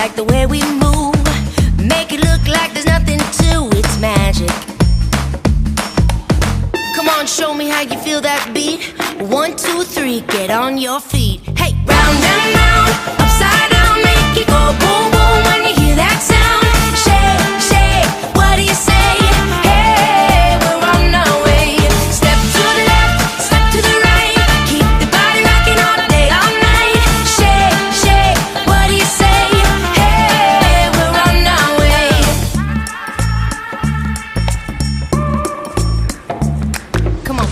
like the way we move. Make it look like there's nothing to it's magic. Come on, show me how you feel that beat. 1, 2, 3, get on your feet. Hey, round and round, upside down, make it go boom, boom when you hear that sound. Shake, shake, what do you say? Hey, we're on our way. Step to the left, step to the right. Keep the body rocking all day, all night. Shake, shake, what do you say? Hey, we're on our way. Come on.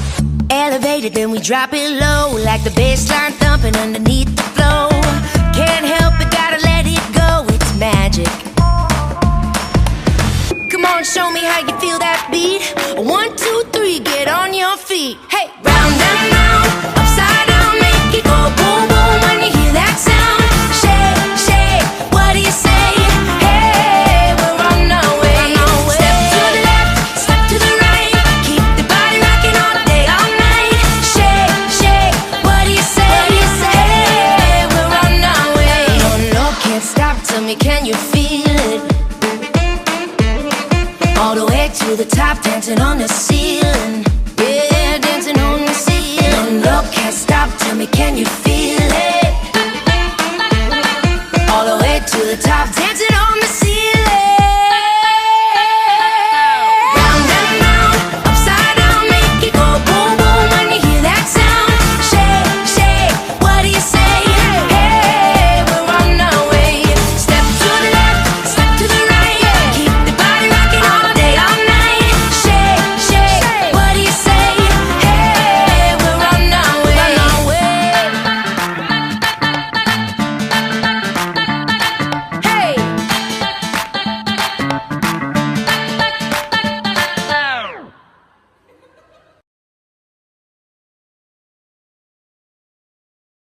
Elevated, then we drop it low, like the bass line thumping underneath the flow. Can't help it, gotta let it go, it's magic. Come on, show me how you feel that beat. 1, 2, 3, get on your feet. Hey, round and round.